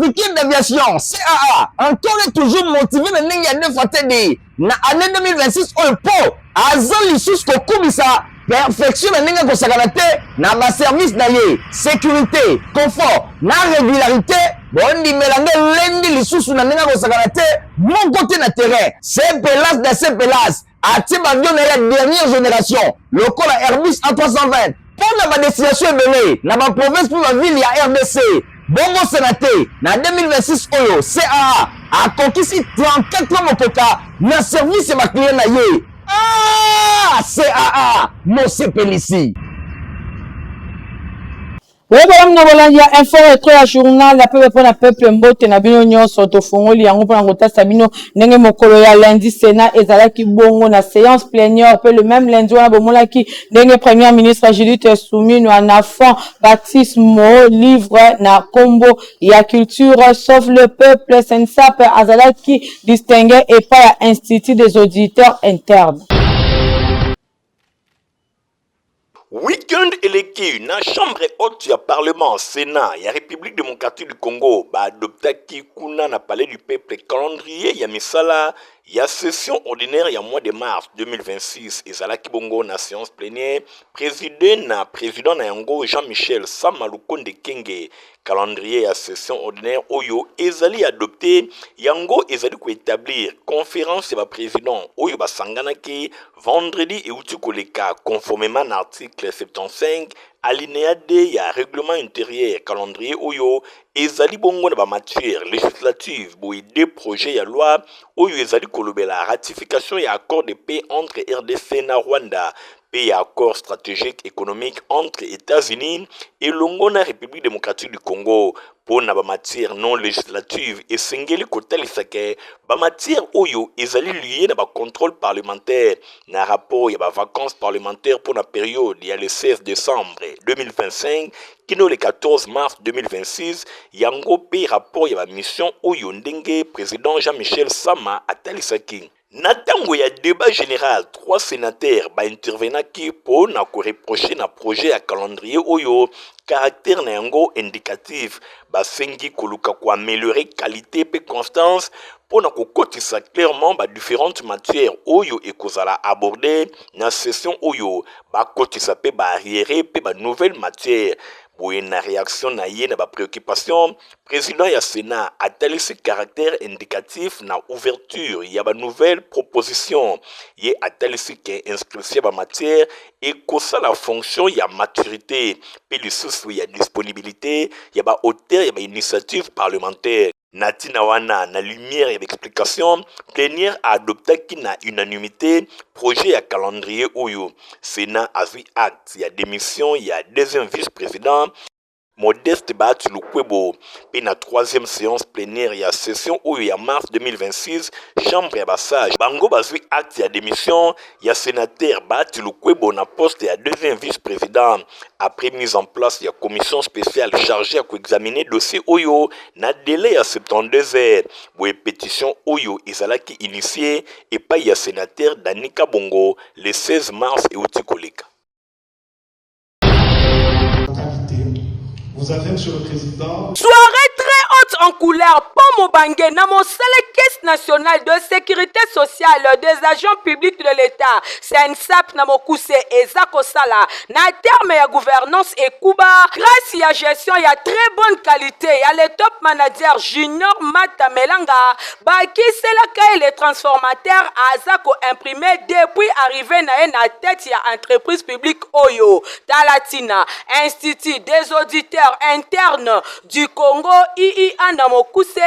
africaine d'aviation, CAA, encore et toujours motivé de Nenga Fatedi. Na année 2026, on peut, Azan Lissous Kokubisa, perfection de Nenga Kosakanate, na ba service d'ailleurs, sécurité, confort, na régularité, bon, di mélange lundi Lissous na Nenga Kosakanate, mon côté na terrain, c'est Pélas de ces Pélas, à Tibabion est la dernière génération, le col à Airbus A320, pour la destination est dans la province pour la ville, il y a RDC. Bongo Sénaté, na 2026 Oyo, CAA a conquis 34 mokoka na service et ma client na ye. Ah, CAA, Mose Pélissi. Oui, madame Nabolandia, info retrait à journal, la peuple pour la peuple mbote na bino nyonso to fongoli yango pour ngota sabino ndenge mokolo ya lundi Sénat ezalaki bongo na séance plénière pe le même lundi wana bomolaki ndenge premier ministre Judith Soumino na fond baptisme livre na kombo ya culture sauf le peuple sensap azalaki distingué et pas institut des auditeurs internes. Week-end électif na chambre haute ya parlement Sénat ya République démocratique du Congo ba adoptaki kuna na palais du peuple calendrier ya misala ya session ordinaire ya mois de mars 2026 ezalaki bongo na séance plénière président na yango Jean-Michel Sama Lukonde Kenge. Calendrier ya session ordinaire oyo ezali adopté yango ezali ko établir conférence ya président oyo basanganaki vendredi euti koleka conformément à l'article 75 alinéa D ya règlement intérieur. Calendrier oyo ezali bongo na ba matière législative boye deux projets ya loi oyo ezali kolobela ratification ya accord de paix entre RDC na Rwanda et accord stratégique économique entre États-Unis et la République démocratique du Congo pour na ba matière non législative et sengeli kotalisake ba matière oyo ezali lié na ba contrôle parlementaire na rapport ya ba vacances parlementaires pour la période il y a le 16 décembre 2025 kino le 14 mars 2026 yango pe rapport ya ba mission oyo ndenge président Jean-Michel Sama atalisaki. Natango ya débat général, 3 sénateurs ba intervenaki pour na ko reprocher na projet à calendrier oyo caractère na yango indicatif ba sengi koluka ko améliorer qualité pe constance pour na ko kotisa clairement ba différentes matières oyo ekozala aborder na session oyo ba kotisa pe ba arriéré pe ba nouvelles matières. Pour une réaction na yé na ba préoccupation, président ya Sénat a tel ce caractère indicatif na ouverture y a ba nouvelle proposition yé a tel ce qui inscription ba matière et que la fonction y a maturité puis le sous y a disponibilité y a ba hauteur y a ba initiative parlementaire. Natina wana na lumière et d'explication plénière a adopté qui na unanimité projet à calendrier oyo Sénat a vu acte il y a démission il y a deuxième vice-président Modeste Bahati Lukwebo et na troisième séance plénière il y a session oyo il y a mars 2026 chambre ya bassage bango bazui acte ya démission il y a sénateur Bahati Lukwebo na poste ya deuxième vice-président après mise en place il y a commission spéciale chargée à examiner dossier oyo na délai à 72 heures boye pétition oyo ezalaki initié et pas il y a sénateur Danika Bongo le 16 mars et Otikoleka. Vous avez, Monsieur le Président. Soirée très haute en couleur, Pomo Bangé, na mon seule caisse nationale de sécurité sociale des agents publics de l'État, SENSAP na mokuse ezako sala, na terme ya gouvernance et Kuba, grâce à gestion ya très bonne qualité, ya le top manager Junior Mata Melanga, baki selaka les transformateurs azako imprimé depuis arrivé na tête ya entreprise publique Oyo, Talatina, Institut des auditeurs interne du Congo IIA na mokuse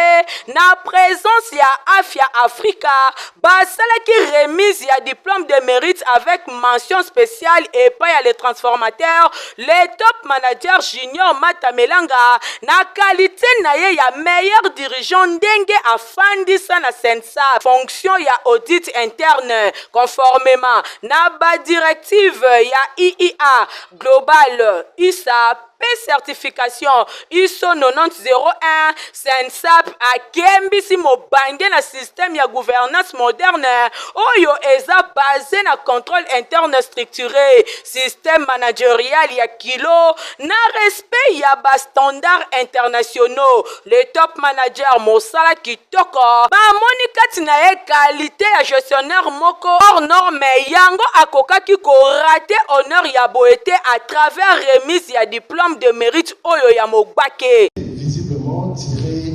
na présence ya Afia Africa basalaki remise ya diplôme de mérite avec mention spéciale et pas ya les transformateurs les top manager Junior Mata Melanga na qualité na ye ya meilleur dirigeant ndenge afandisa na sensa fonction ya audit interne conformément na ba directive ya IIA global ISA pe certification ISO 9001 SENSAP akembisi mobange na système ya gouvernance moderne oyo eza basé na contrôle interne structuré, système managérial ya kilo na respect ya ba standards internationaux. Le top manager mosala kitoko bamoni kati na ye qualité ya gestionnaire moko hors norme yango akokaki ko rater honneur ya boete à travers remise ya diplôme de mérite oyo ya mogbake. Visiblement tiré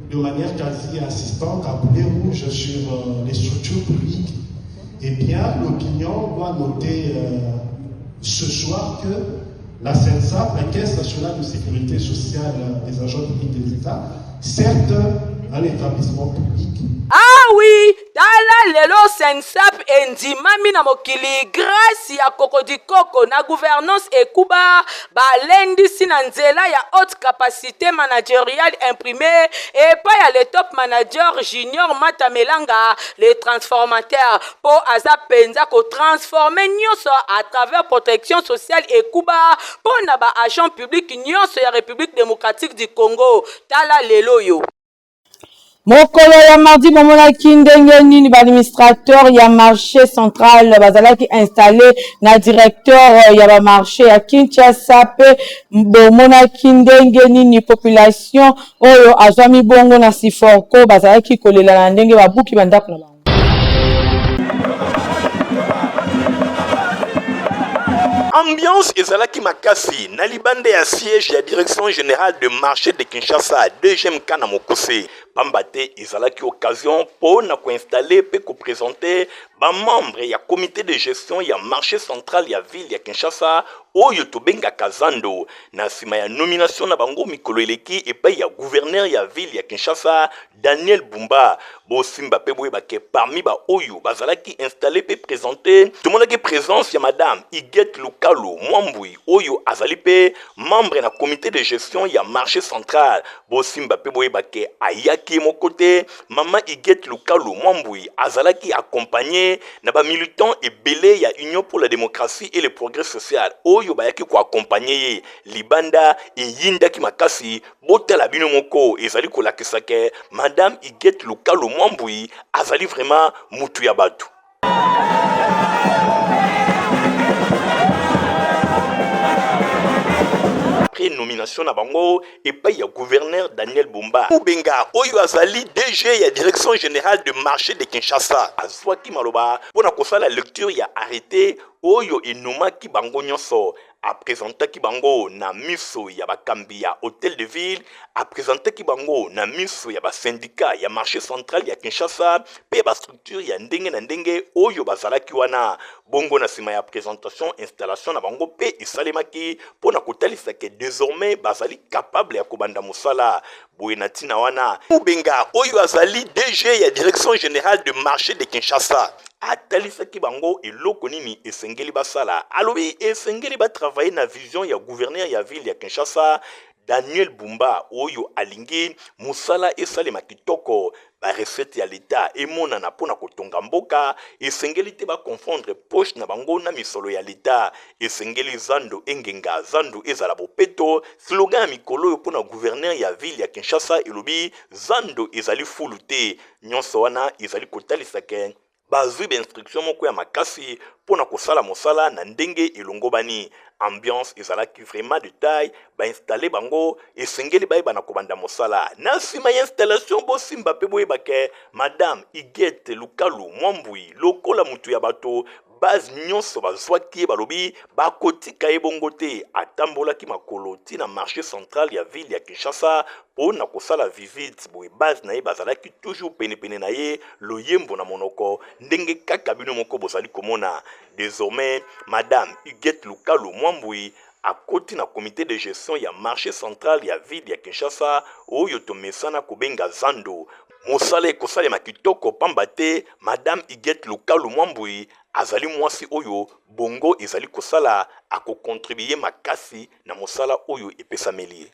de manière quasi assistante à boulet rouge sur les structures publiques. Eh bien, l'opinion doit noter ce soir que la CENSAP, la Caisse nationale de sécurité sociale des agents publics de l'État, certes un établissement public. Ah oui, tala lelo SENSAP endimami na mokili grâce ya kokodikoko na gouvernance ekuba balendisi na nzela ya haute capacité managériale imprimée et pas ya le top manager junior Matamelanga le transformateur po aza penza ko transformer nyonso à travers protection sociale ekuba po na ba agent public nyonso ya République démocratique du Congo. Tala lelo yo mokolo ya mardi bomonaki ndenge nini baadministrateur ya marché central bazalaki installé na directeur ya bamarché ya Kinshasa pe bomonaki ndenge nini population oyo azwami bongo na Siforko bazalaki kolela na ndenge babuki bandako na bango. Ambiance ezalaki makasi na libande ya siège ya direction générale de marché de Kinshasa 2e cas na Mokuse. Pambate ezalaki occasion pour na ko installer pe ko présenter ba membre ya comité de gestion ya marché central ya ville ya Kinshasa oyo tobenga Kazando na sima ya nomination na bango mikolo eleki epai ya gouverneur ya ville ya Kinshasa Daniel Bumba. Bo simba pe boye bake parmi ba oyo bazalaki installé pe présenter tomonaki présence ya madame Iguette Lukalu Mwambui oyo azali pe membre na comité de gestion ya marché central. Bo simba pe boye bake ayaki mon côté maman Iguette Lukalu Mwambui azalaki accompagné na ba militant ebele ya Union pour la démocratie et le progrès social oyo bayaki ko accompagner libanda e yinda ki makasi botala bino moko ezali ko lakisa ke madame Iguette Lukalu Mwambui azali vraiment mutu ya batu. Après nomination na bango epai ya gouverneur Daniel Bumba Ubenga oyo azali DG ya direction générale de marché de Kinshasa azwaki maloba pona kosala lecture ya arrêté oyo enomaki bango nyonso apresentaki bango na miso ya bakambi ya hôtel de ville apresentaki bango na miso ya basyndicat ya marché central ya Kinshasa pe ba structure ya ndenge na ndenge oyo bazalaki wana bongo na sima ya présentation installation na bango pe isalemaki pona kotalisa ke désormais bazali capable ya kobanda mosala boye na tina wana Ubenga oyo azali DG ya direction générale de marché de Kinshasa atalisaki bango eloko nini esengeli basala alobi esengeli ba travailler na vision ya gouverneur ya ville ya Kinshasa Daniel Bumba oyo alingi musala esalema kitoko ba recette ya l'État emona na pona kotonga mboka esengeli te ba confondre poche na bango na misolo ya l'État esengeli zando engenga zando ezala bopeto slogan ya mikolo yo pona gouverneur ya ville ya Kinshasa elobi zando ezali fulute nyonso wana ezali kotalisa ke bazwi instruction moko ya makasi pona kosala mosala na ndenge elongobani ambiance ezalaki vraiment de taille ba installer bango esengeli bayeba na kobanda mosala na sima ya installation bosimba pe boyeba ke madame Iguette Lukalu Mwambui lokola mutu ya bato base nyonso bazwaki balobi bakotika ebongo te atambolaki makolo tina marché central ya ville ya Kinshasa pona kosala visite boye base na ye bazalaki toujours pene na ye loyembo na monoko ndenge kaka bino moko bozali komona. Désormais madame Iguette Lukalu Mwambui akoti na comité de gestion ya marché central ya ville ya Kinshasa oyo tomesana kobenga zando mosala ekosalema kitoko pamba te madame Iguette Lukalu Mwambui azali mwasi oyo bongo ezali kosala akokontribuye makasi na mosala oyo epesameli.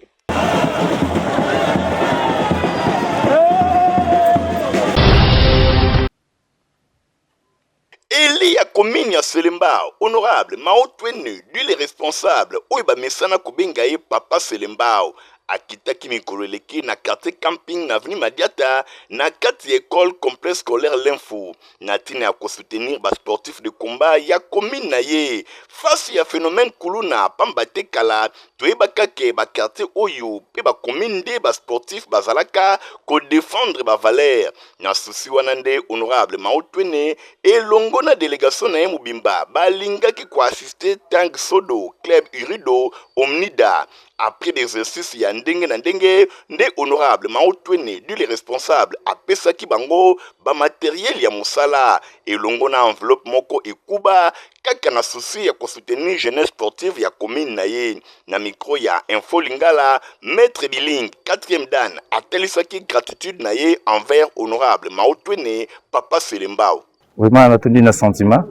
Eli ya komini commune ya Selemba, honorable Maotwene, lui les responsables, Oiba Mesana Kubengaye Papa Selembao. Akitaki mikoleleki na quartier camping na avenue Madiata na kati école complexe scolaire l'info na tina ya soutenir ba sportif de combat ya commune na ye face ya phénomène kuluna pambate kala toyebaka ke ba quartier oyo pe ba commune de ba sportif bazalaka ko défendre ba valeur na souci wana nde honorable Maotwene elongo na délégation na ye mobimba balingaki ko assister Tang Sodo club Urido Omnida. Après l'exercice ya ndenge na ndenge nde honorable Maotwene du les responsables apesaki bango ba matériel ya musala elongo na enveloppe moko ekuba kaka na souci ya soutenir jeunesse sportive ya commune na ye na micro ya Info Lingala maître Biling 4e dan atelisaki gratitude na ye envers honorable Maotwene Papa Selembao. Vraiment on a tenu un sentiment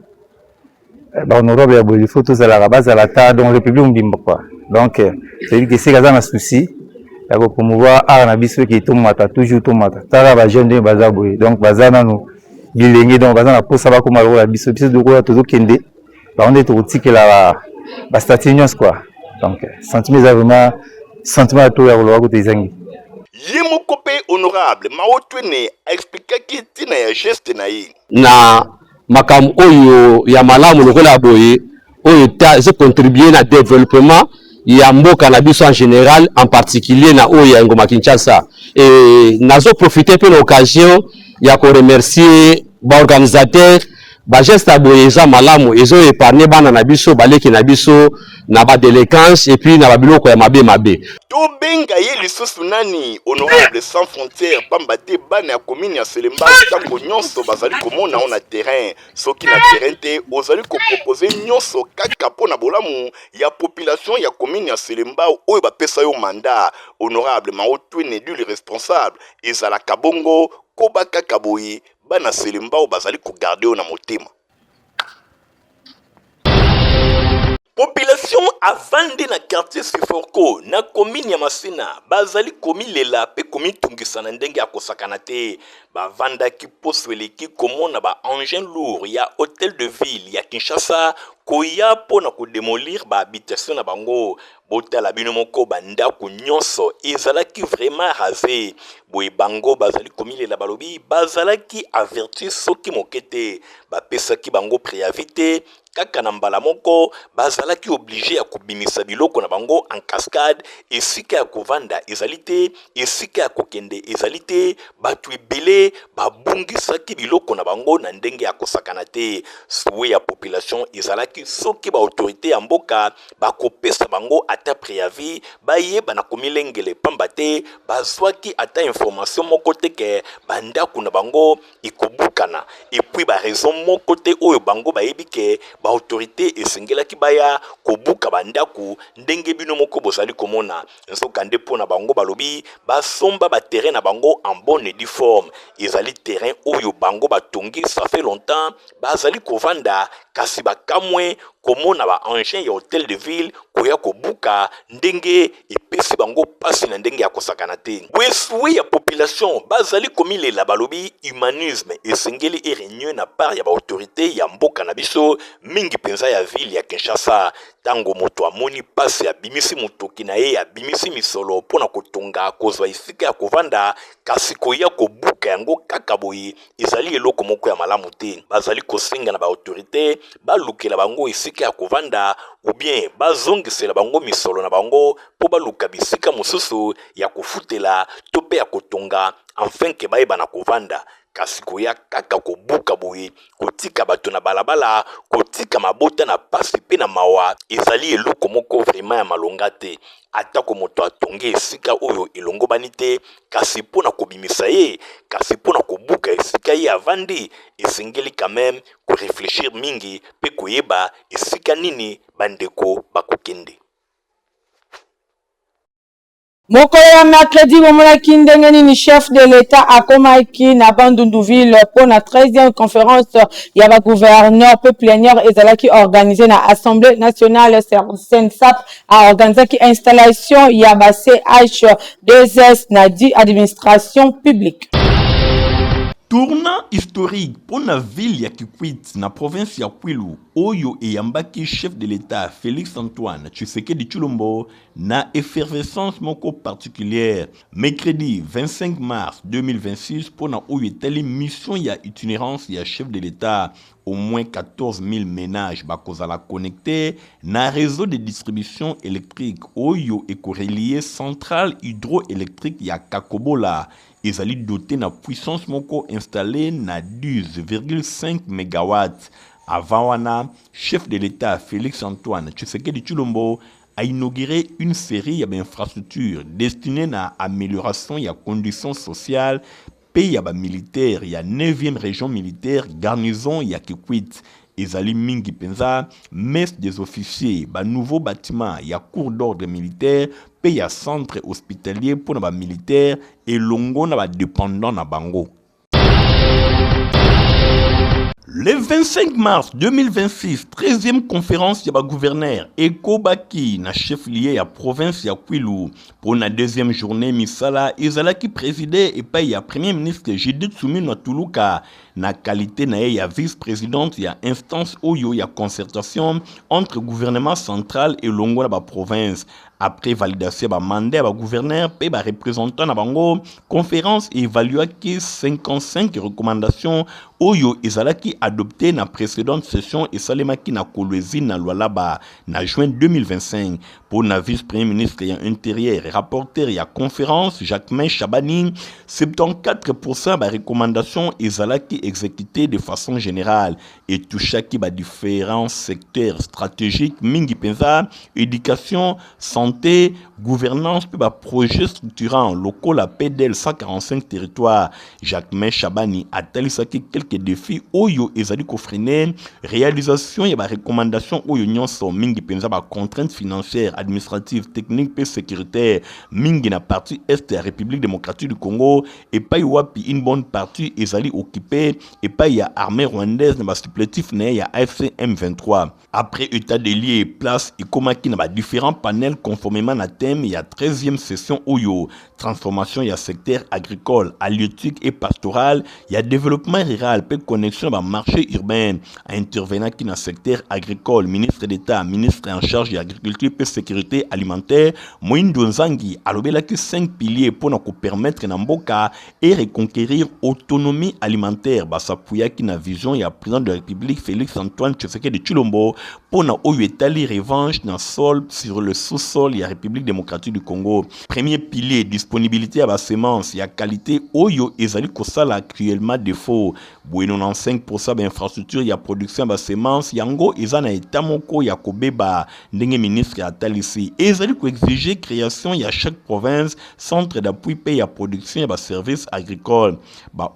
honorable ya il faut tous à la base à la table dans le public mbimba quoi. Donc c'est que c'est un souci pour promouvoir art na biso qui tomata toujours tomata tara ba jeune de bazaboy donc bazana nous bilengi donc bazana pour ça va comme la biso biso de quoi tout kende ba on est tout tikela ba statinions quoi. Donc sentiment vraiment sentiment tout ya lo côté zangi Yemo kopé honorable Maotwene a expliqué que tina ya geste na yi na makam oyo ya malamu lokola boye oyo ta je contribuer na développement ya mboka na biso en général en particulier na oyo ya Ngoma Kinshasa et nazo profiter pour l'occasion ya ko remercier ba organisateur ba geste boye za malamu ezo épargner bana na biso baleki na biso na ba délinquance et puis na ba biloko ya mabe to benga ye lisusu nani honorable sans frontières pambate bana ya commune ya Selemba tango nyonso bazali komona on a terrain soki na terrain te ozali ko proposer nyonso kaka pona bolamu ya population ya commune ya Selemba oyo bapesa yo mandat honorable Maotwene du le responsable ezala kabongo kobaka kaboyi bana Selemba o bazali ko garder na motema. Population avandi na quartier Siforko na commune ya Masina bazali komi lela pe komi tungisa na ndenge ya kosakana te bavandaki posweleki komona ba engin lourd ya hôtel de ville ya Kinshasa koya pona ko démolir ba habitation na bango botala bino moko bandako nyonso ezalaki vraiment rasé boye bango bazali komi lela balobi bazalaki averti soki mokete bapesaki bango préavis te kaka na mbala moko bazalaki obligé ya kobimisa biloko na bango en cascade esika ya kovanda ezali te esika ya kokende ezali te batu ebele babungisaki biloko na bango na ndenge ya kosakana te souwe ya population ezalaki soki ba autorité ya mboka bakopesa bango ata préavis bayeba na komilengele pamba te bazwaki ata information moko te ke bandako na bango ekobukana epuis ba raison moko te oyo bango bayebi ke ba autorité esengelaki baya kobuka bandaku ndenge bino moko bozali komona nzoka nde pona bango balobi basomba ba terrain na bango en bonne et due forme ezali terrain oyo bango batongi ça fait longtemps bazali kovanda kasi bakamwe komona ba engin ya hôtel de ville koya kobuka ndenge epesi bango pasi na ndenge ya kosakana te bwesuwe ya population bazali komilela balobi humanisme esengeli erenywe na part ya ba autorité ya mboka na biso mingi penza ya ville ya Kinshasa tango moto amoni pasi ya bimisi motoki na ye ya bimisi misolo pona kotonga kozwa esika ya kovanda kasi koya kobuka yango kaka boye ezali eloko moko ya malamu te bazali kosenga na ba autorité balukela bango esika ya kovanda ou bien bazongisela bango misolo na bango po baluka bisika mosusu ya kofutela to pe ya kotonga enfin ke bayeba na kovanda kasi koya kaka kobuka boye kotika bato na balabala kotika mabota na pasi pe na mawa ezali eloko moko vraiment ya malonga te atako moto atonge esika oyo elongobani te kasi pona kobimisa ye kasi pona kobuka esika ye avandi esengeli quand même ko réfléchir mingi pe koyeba esika nini bandeko bakokende. Mokolo ya mercredi bomonaki ndenge nini chef de l'État akomaki na Bandunduville pour la 13e conférence ya ba gouverneur peu plénière ezalaki organisée na Assemblée nationale SENSAP a organisé ki installation ya ba CH2S na di administration publique. Tournant historique pour la ville ya Kikwit, na province ya Kwilu, Oyo et Yambaki, chef de l'État, Félix Antoine Tshisekedi Tshilombo, na effervescence moko particulière. Mercredi 25 mars 2026, pour na Oyo telle mission ya itinérance ya chef de l'État, au moins 14 000 ménages bakozala connectés na réseau de distribution électrique Oyo éco-relié centrale hydroélectrique ya Kakobola. Ils allaient doter na puissance moko installée na 10,5 MW. Avant wana, chef de l'État Félix Antoine Tshisekedi Tshilombo a inauguré une série d'infrastructures destinées à l'amélioration des conditions sociales pays militaire, il y a 9e région militaire, garnison, il y a Kikwit. Ezali mingi penza, messe des officiers, nouveau bâtiment, il y a cours d'ordre militaire, pays à centre hospitalier pour les militaires et longo na dépendant na bango. Le 25 mars 2026, 13e conférence ya gouverneur Eko Baki na chef-lieu ya province ya Kwilu. Pour la deuxième journée misala, ezala qui présidait et pas ya premier ministre Judith Suminwa Tuluka na qualité na ya vice-présidente ya instance Oyo ya concertation entre gouvernement central et longo na province. Après validation de mandat de gouverneur et de représentant de bango, conférence évalua que 55 recommandations Oyo ezalaki adoptées na précédente session et salemaki na kolwezi na Lualaba na juin 2025 pour na vice-premier ministre et intérieur rapporteur et conférence Jacquemain Chabani 74% de recommandations ezalaki exécutées de façon générale et touchaki ba différents secteurs stratégiques mingi penza éducation santé gouvernance puis projet structurant locaux la PDL 145 territoires. Jacquemain Chabani a talisaki quelques défis oyo ezali ko freiner réalisation et recommandation oyo nyonso mingi penza ba contraintes financières administratives techniques et sécuritaires mingi na partie est de la République démocratique du Congo et pas wapi une bonne partie ezali occupée et pas ya armée rwandaise na ba supplétif na ya AFC M23. Après état des lieux place et komaki na ba différents panels conformément à thème, il y a 13e session Oyo, transformation, il y a secteur agricole, halieutique et pastoral, il y a développement rural, peu connexion à marché urbain, intervenant qui dans le secteur agricole, ministre d'État, ministre en charge de l'agriculture et sécurité alimentaire, Moïndo Nzangi, a lobé 5 piliers pour nous permettre Namboka et reconquérir autonomie alimentaire, s'appuyer qui na vision, il y a président de la République Félix Antoine Tshisekedi Tshilombo pour nous étaler revanche dans sol sur le sous-sol, il y a République démocratique du Congo. Premier pilier, disponibilité à la semence, il y a qualité Oyo ezali kosala actuellement défaut. 95% d'infrastructure, il y a production à la semence, yango ezana etamoko ya kobeba ndenge ministre atalisi. Ezali ko exiger création il y a chaque province centre d'appui paye à production à service agricole.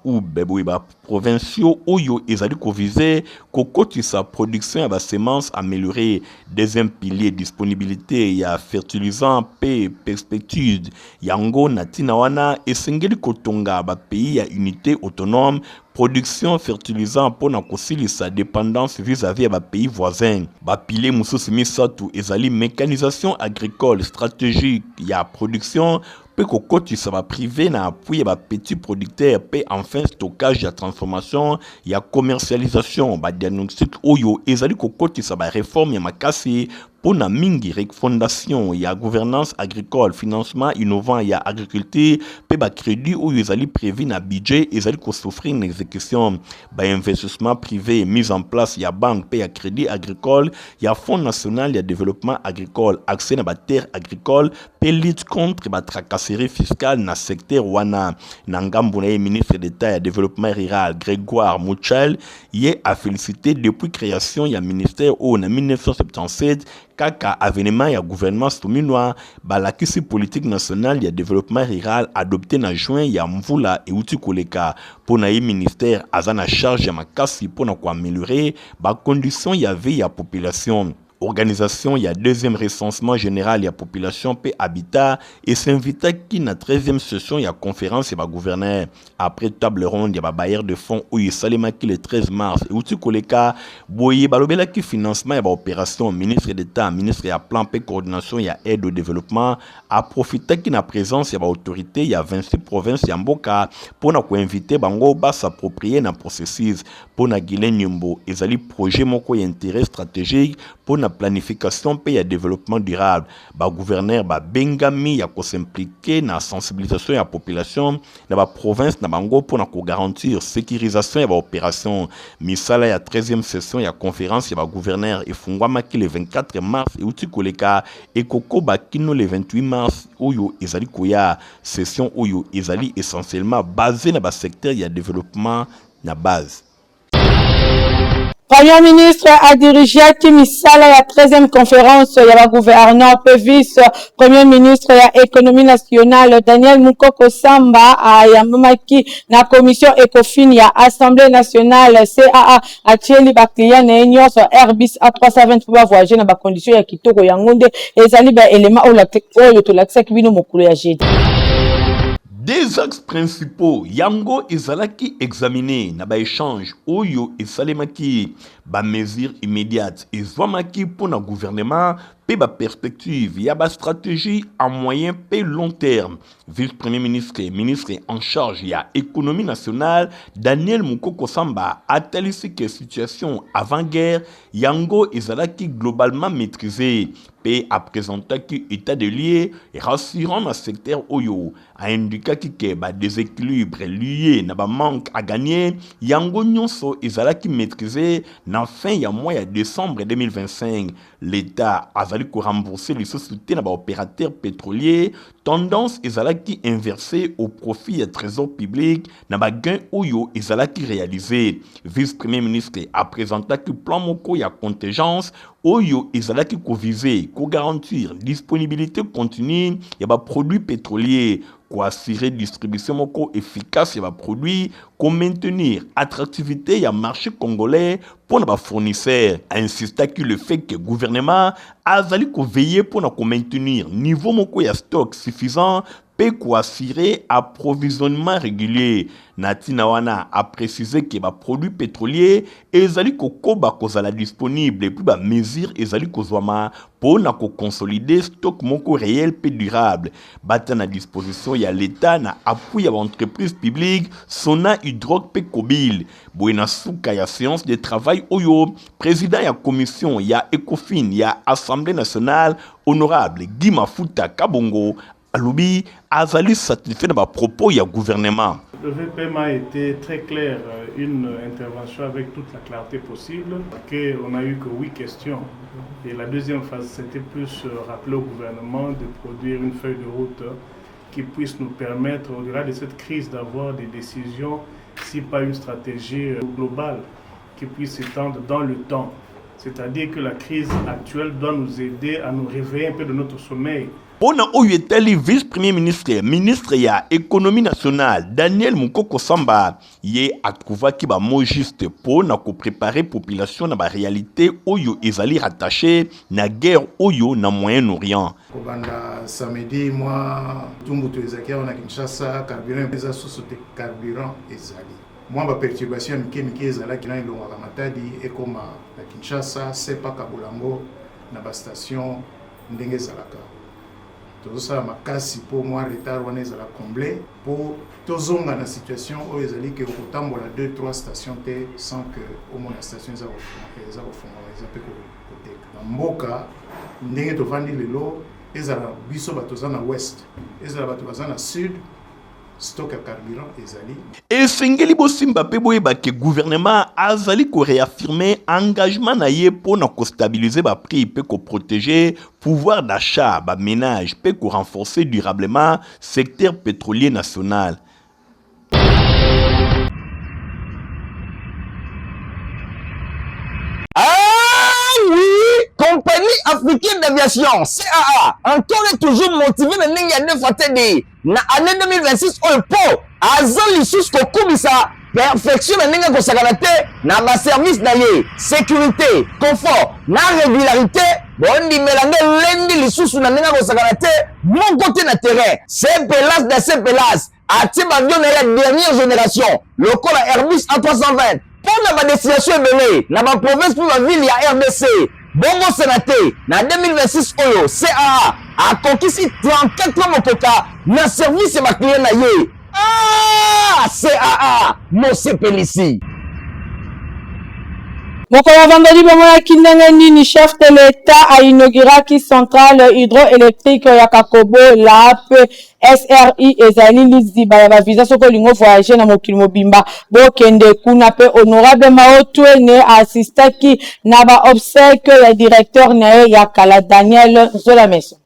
Ou bebo provinciaux Oyo ezali ko viser kokoti sa production à la semence améliorée. Deuxième pilier, disponibilité, il y a fertilisant, paix, perspective, yango natina wana esengeli kotonga ba pays à unité autonome, production fertilisant pour na kosili sa dépendance vis-à-vis à pays voisins. Ba pilier mususu misatu ezali mécanisation agricole stratégique, il y a production peut que ça va privé na appui à petits producteurs peut enfin stockage et transformation il y a commercialisation ba diagnostic oyo ezali kokoti ça va réforme ya makasi pour na mingi fondation il y a gouvernance agricole financement innovant il y a agriculture peut ba crédit oyo ezali prévu na budget ezali ko souffrir une exécution ba investissement privé mise en place il y a banque peut ya crédit agricole il y a fonds national il y a développement agricole accès na ba terre agricole peut lutte contre ba tracasserie fiscale na secteur wana nangambo na ministre d'État ya développement rural Grégoire Mouchel y est à féliciter depuis création il y a ministère au na 1977 kaka avènement ya gouvernement Souminois balakisi politique nationale ya développement rural adopté na juin ya mvula et uti koleka pour na ministère azana charge ya makasi pour na ko améliorer ba conditions ya vie ya population. Organisation, il y a deuxième recensement général, il y a population, paix, habitat, et s'invita qui na 13e session, il y a conférence, il y a gouverneur. Après table ronde, il y a bailleur de fonds, où il salima qui le 13 mars. Et où tu koleka, boye, balobela qui financement, il y a opération, ministre d'État, ministre, il y a plan, paix, coordination, il y a aide au développement. À profiter qui na présence, il y a autorité, il y a 26 provinces, il y a Mboka, pour nous inviter, bango, bas s'approprier dans le processus, pour nous guider Nyumbo, et zali projet, mon intérêt stratégique, pour la planification et le développement durable. Le gouverneur Bengami a s'impliquer dans la sensibilisation de la population dans la province pour garantir la sécurisation de l'opération. Misala, il y a 13e session, il y a conférence, il y a gouverneur et Fungwamaki le 24 mars et Uti Koleka et Koko Bakino le 28 mars où Izali Koya session où Izali essentiellement basée dans le secteur de développement na base. Premier ministre a dirigé Kimisala la 13e conférence ya gouverneur vice Premier ministre ya économie nationale Daniel Mukoko Samba ya mamaki na commission Ecofin ya Assemblée nationale CAA atieli ba client na nyonso Airbus A320 pour voyager na ba condition ya kitoko ya ngonde ezali ba élément oyo to lakisa kibino mokolo ya jeudi. Des axes principaux, Yango ezalaki examiné na ba échange oyo esalemaki ba mesures immédiates ezwamaki pour na gouvernement pe ba perspective ya ba stratégie à moyen pe long terme. Vice-premier ministre en charge ya économie nationale Daniel Mukoko Samba a talisi que situation avant-guerre Yango ezalaki globalement maîtrisée. A présenté qui état de lié et rassurant dans le secteur Oyo a indiqué que ba déséquilibre lié na ba manque à gagner yango nyonso ezalaki maîtrisé na fin ya mois de décembre 2025 l'état a valu ko rembourser les sociétés na ba opérateurs pétroliers tendance ezalaki inversée au profit du trésor public na ba gain Oyo ezalaki réalisé. Vice-premier ministre a présenté que plan moko ya contingence Oyo ezalaki ko viser pour garantir disponibilité continue de produits pétroliers, pour assurer distribution moko efficace de produits, pour maintenir attractivité du marché congolais pour les fournisseurs. Insista que le fait que le gouvernement a veillé pour maintenir niveau moko ya stock suffisant pour assurer approvisionnement régulier. Natina Wana a précisé que les produits pétroliers ezali kokoba kozala disponible et puis ba mesure ezali kozwama pour na consolider stock moko réel et durable. Bata na disposition ya l'état na appui ya entreprise publique Sona Hydroc pe Kobil. Buena souka ya séance de travail oyo président ya commission ya Ecofin ya Assemblée nationale honorable Guy Mafuta Kabongo Aloubi azali satisfait de ma propos ya gouvernement. Le VPM a été très clair, une intervention avec toute la clarté possible, qu'on n'a eu que 8 questions. Et la deuxième phase, c'était plus rappeler au gouvernement de produire une feuille de route qui puisse nous permettre, au-delà de cette crise, d'avoir des décisions, si pas une stratégie globale qui puisse s'étendre dans le temps. C'est-à-dire que la crise actuelle doit nous aider à nous réveiller un peu de notre sommeil. Pona oyetali vice-premier ministre ya économie nationale Daniel Mukoko Samba ye akouva ki ba mot juste pona ko préparer population na ba réalité oyo ezali rattaché na guerre oyo na Moyen-Orient. Kobanda samedi moi tumbutu ezaki na Kinshasa carburant eza source de carburant ezali. Moi ba perturbation mike ezalaki na ilonga Matadi ekoma na Kinshasa c'est pas Kabulango na ba station ndenge ezalaka. Tout ça makasi pour moi retard wana ezala comblé pour tozonga na situation où ezali que otambola 2-3 stations te sans que au moins la station eza pe koteka na mboka ndenge tovandi lelo ezala biso bato na ouest ezala bato na sud stock à carburant ezali. Et sengeli bosimba pe boyeba ke gouvernement azali ko réaffirmer engagement na ye pour na ko stabiliser ba prix pe ko protéger pouvoir d'achat ba ménage pe ko renforcer durablement secteur pétrolier national. Compagnie africaine d'aviation, CAA, encore et toujours motivé de n'engager de fatiguer. Na année 2026, on peut, à Zoli jusqu'au Koumissa, perfection na ndenge kosakana te na ba service na ye sécurité confort na régularité bondimelanga lendi lisusu na ndenge kosakana te moko te na terrain c'est pelas de ces pelas atie bavion na ya dernière génération lokola Airbus A320 pour na badestination ebele na baprovince mpe baville ya RDC bongo sénaté na 2026 oyo CAA akokisi 34 motoka na service ya baklient na ye. CAA mosepelisi mokolo ya vendredi bomonaki ndenge nini chef de l'état ainauguraki centrale hydroélectrique ya Kakobo la SRI ezali liziba ya bavisa soko olingo voyager na mokili mobimba bokende kuna pe honorable Maotwene assistaki na ba obsèque ya directeur na ye ya kala Daniel Zolameso.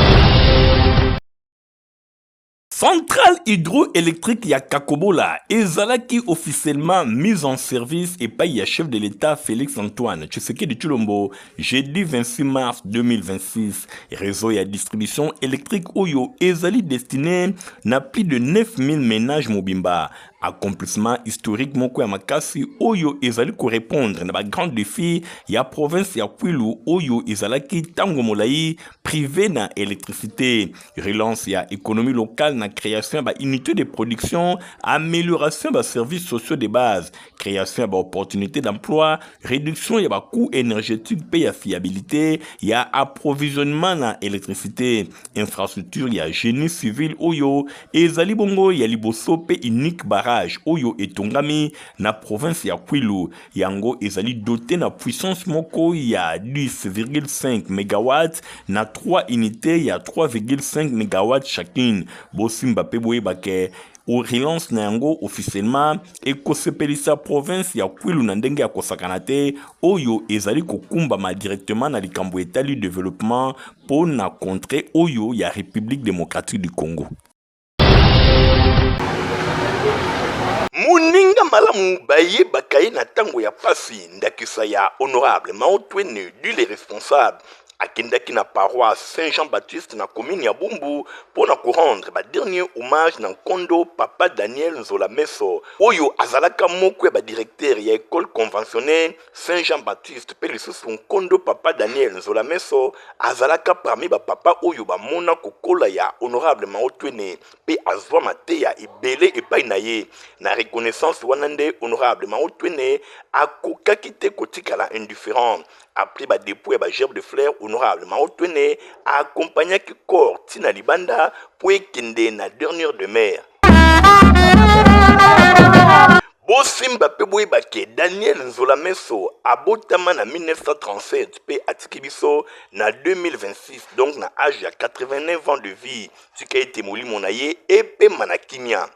Centrale hydroélectrique ya Kakobola ezalaki officiellement mise en service et par le chef de l'État Félix Antoine Tshisekedi Tshilombo jeudi 26 mars 2026. Réseau ya distribution électrique Oyo ezali destiné na plus de 9000 ménages mobimba. Accomplissement historique moko ya makasi Oyo ezali ko répondre na ba grand défi ya province ya Kwilu Oyo ezalaki tango molai privé na électricité. Relance ya économie locale na création ba unité de production, amélioration ba services sociaux de base, création ba opportunités d'emploi, réduction ya ba coûts énergétiques pe ya fiabilité, ya approvisionnement na électricité, infrastructure ya génie civil Oyo ezali bongo ya liboso pe unique barrage Oyo etongami na province ya Kwilu yango ezali doté na puissance moko ya 10,5 MW na 3 unités ya 3,5 MW chacune. Bosimba pe boyebake au relance na yango officiellement ekosepelisa province ya Kwilu na ndenge ya kosakana te Oyo ezali kokumbama directement na likambo etali développement pour na contrée Oyo ya République démocratique du Congo. Muninga malamu baye bakaye na tango ya pasi ndakisa ya honorable Maotwene du les responsables akendaki na paroisse Saint-Jean-Baptiste na commune ya Bumbu pour na rendre ba dernier hommage na kondo papa Daniel Nzolameso Oyo azalaka moko ya ba directeur ya école conventionnelle Saint-Jean-Baptiste pe lisusu kondo papa Daniel Nzolameso azalaka parmi ba papa Oyo ba mona kokola ya honorable Maotwene pe azwa mate ya ebele epai na ye na reconnaissance wanande honorable Maotwene akokaki te kotikala indifférent après ba dépôt ba gerbe de fleurs honorable Maotwene a accompagné qui corps Tina Libanda pour ekende na dernière demeure. Bosimba pe boyebake Daniel Nzolameso abotama na 1937 pe atikibiso na 2026 donc na âge ya 89 ans de vie tika ete molimo na ye epe manakimia.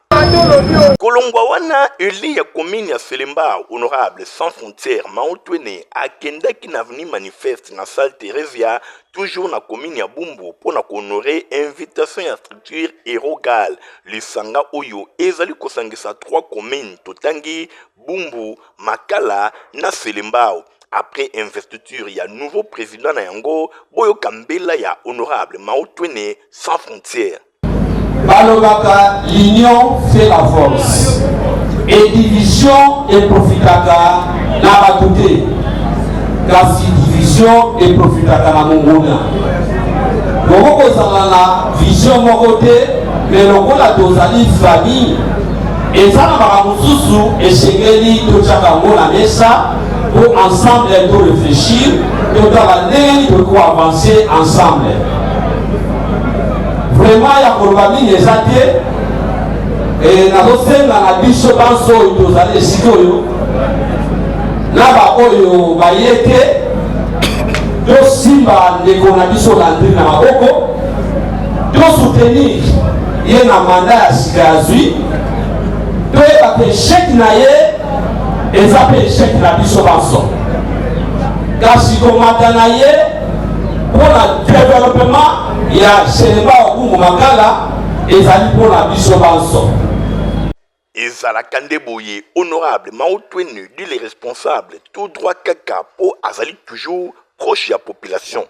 Kolongwa wana eli ya commune ya Selemba honorable sans frontières Maotwene akendaki na avenue manifeste na salle Theresia toujours na commune ya Bumbu pour na honorer invitation ya structure Erogal lisanga Oyo ezali kosangisa 3 communes Totangi, Bumbu, Makala na Selembao. Après investiture ya nouveau président na yango Boyo Kambela ya honorable Maotwene sans frontières. Balobaka, l'union fait la force. Et division et profitaka na batute. Kasi division et profitaka na mongona. Boko kozala na vision mokote, mais lokola tozali famille. Et ça na bakamususu esengeli tochaka ngona mesa pour ensemble to réfléchir, totala ndenge to avancer ensemble. Vraiment ya koloba mingi eza te nazosenga na biso banso oyo tozali esika oyo na baoyo baye te tosimba ndeko na biso landri na maboko tosoutenir ye na manda ya sika ya zwi toyeba ke eshek na ye eza mpe eshek na biso banso kasi komata na ye mpona développement ya Selemba Okungu Makala ezali mpona biso banso. Ezalaka nde boye honorable Maotwene du les responsables tout droit kaka po azali toujours proche ya population.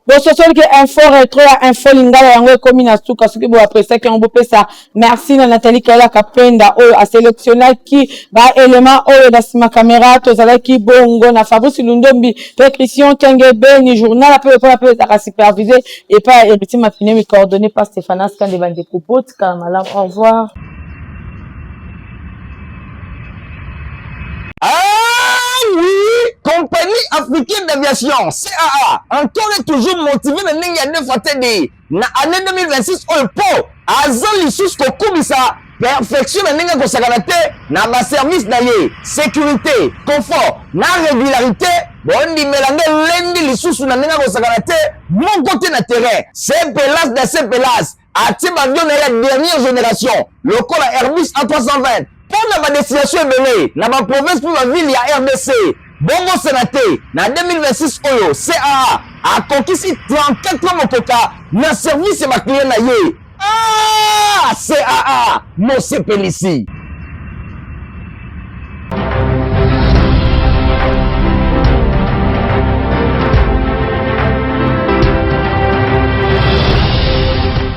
bososoli ke info retro ya info lingala yango ekomi na suka soki boapresaki yango bopesa merci na Nathalie Kaila Kapenda oyo asélectionnaki baélément oyo na nsima caméra tozalaki bongo na Fabrice Lundombi mpe Christian Kengebeni journal ape mpona mpe ezaka supervisé epai ya Héritier Mapine mi coordonné par Stéphanas Kande bandeko botika malamu au revoir. Ah oui, compagnie africaine d'aviation, CAA, encore et toujours motivé na ndenge ya deux fois TD. Na année 2026 oyo po azali lisusu kokubisa perfection na ndenge kosakana te na ba service na ye, sécurité, confort, na régularité, bondi melange lendi lisusu na ndenge kosakana te mon côté na terrain. C'est Pelas de ces Pelas. Atie avion na la dernière génération, lokola Airbus A320. Pour la destination ebele na ba province pour la ville ya RDC bongo sénaté na 2026 oyo CAA a conquis 34 motoka na service ma client na ye. Ah CAA mo sepelisi.